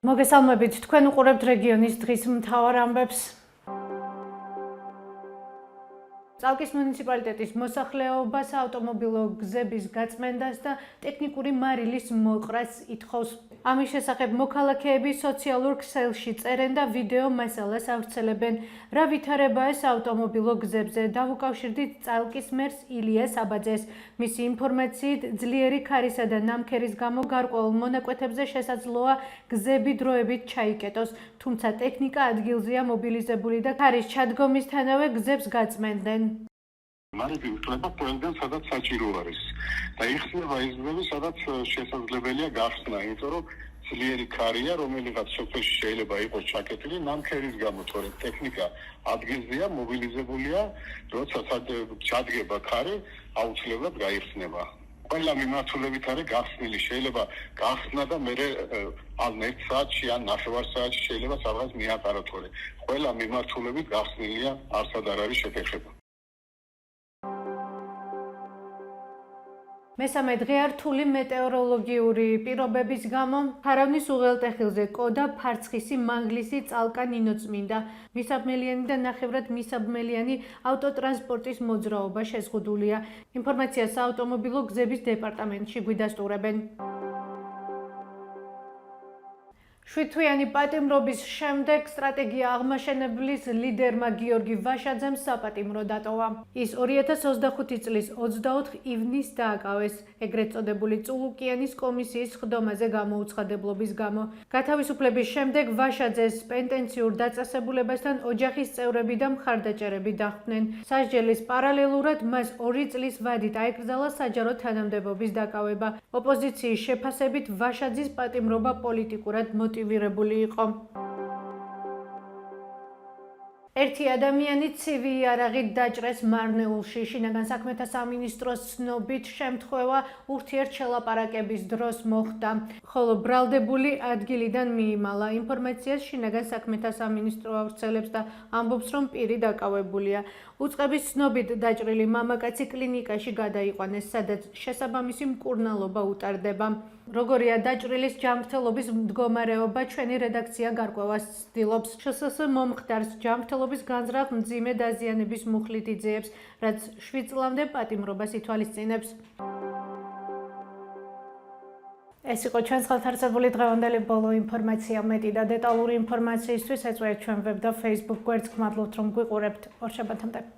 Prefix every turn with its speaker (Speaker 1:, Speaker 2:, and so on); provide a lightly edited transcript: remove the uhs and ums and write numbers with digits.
Speaker 1: მოგესალმებით, თქვენ უყურებთ რეგიონის დღის მთავარ ამბებს. წალკის მუნიციპალიტეტის მოსახლეობას ავტომობილო გზების გაწმენდას და ტექნიკური მარილის მოყრას ითხოვს. ამის შესახებ მოქალაქეები სოციალურ ქსელში წერენ და ვიდეო მასალას ავრცელებენ. რა ვითარებაა ეს ავტომობილო გზებზე? დავუკავშირდით წალკის მერს ილიას აბაძეს. მისი ინფორმაციით, ძლიერი ქარისა და ნამქერის გამო გარკვეულ მონაკვეთებზე შესაძლოა გზები დროებით ჩაიკეტოს, თუმცა ტექნიკა ადგილზეა მობილიზებული და ქარის ჩადგომისთანავე გზებს გაწმენდნენ.
Speaker 2: მარები უთლება ყველგან, სადაც საჭირო არის და იხსნება ის გზები, სადაც შესაძლებელია გახსნა, იმიტომ რომ ძლიერი ქარია, რომელიღაც სოფელში შეიძლება იყოს ჩაკეტილი ნამქერის გამო, თორემ ტექნიკა ადგილზეა მობილიზებულია, როცა ჩადგება ქარი, აუცილებლად გაიხსნება. ყველა მიმართულებით არის გახსნილი, შეიძლება გახსნა და მერე ან 1 საათში, ან 9 საათში შეიძლება სადღაც მიატარო, თორემ ყველა მიმართულებით გახსნილია, არსად არ არის შეთანხმება.
Speaker 1: მესამე დღე რთული მეტეოროლოგიური პირობების გამო ფარავნის უღელტეხილზე კოდა ფარცხისი მანგლისი წალკა ნინოწმინდა მისაბმელიანი და ნახევრად მისაბმელიანი ავტოტრანსპორტის მოძრაობა შეზღუდულია. ინფორმაციას საავტომობილო გზების დეპარტამენტში გვიდასტურებენ. შვიდთვიანი პატიმრობის შემდეგ სტრატეგია აღმაშენებლის ლიდერმა გიორგი ვაშაძემ საპატიმრო დატოვა. ის 2025 წლის 24 ივნისს დააკავეს ეგრეთ წოდებული წულუკიანის კომისიის სხდომაზე გამოუცხადებლობის გამო. გათავისუფლების შემდეგ ვაშაძეს პენტენციურ დაწესებულებასთან ოჯახის წევრები და მხარდაჭერები დახვდნენ. სასჯელის პარალელურად მას 2 წლის ვადით აეკრძალა საჯარო თანამდებობის დაკავება. ოპოზიციის შეფასებით ვაშაძის პატიმრობა პოლიტიკურად მოტივირებული იყო. ერთი ადამიანი ცივი იარაღით დაჭრეს მარნეულში. შინაგან საქმეთა სამინისტროს ცნობით შემთხვევა ურთიერთშელაპარაკების დროს მოხდა, ხოლო ბრალდებული ადგილიდან მიიმალა. ინფორმაციას შინაგან საქმეთა სამინისტრო ავრცელებს და ამბობს, რომ პირი დაკავებულია. უწყების ცნობით დაჭრილი მამაკაცი კლინიკაში გადაიყვანეს, სადაც შესაბამისი მკურნალობა utardeba. როგორია დაჭრილის ჯანმრთელობის მდგომარეობა, ჩვენი რედაქცია გარკვევას ცდილობს. შსს მომხდარს ჯანმრთელობის განზრახ მძიმე დაზიანების მუხლით იძიებს, რაც 7 წლამდე პატიმრობას ითვალისწინებს. ეს იყო ჩვენს ხელთ დღევანდელი ბოლო ინფორმაცია. მეტი და დეტალური ინფორმაციისთვის ეწვიეთ ჩვენ ვებ და Facebook გვერდს. გმადლობთ, რომ გვიყურებთ. ორშაბათამდე.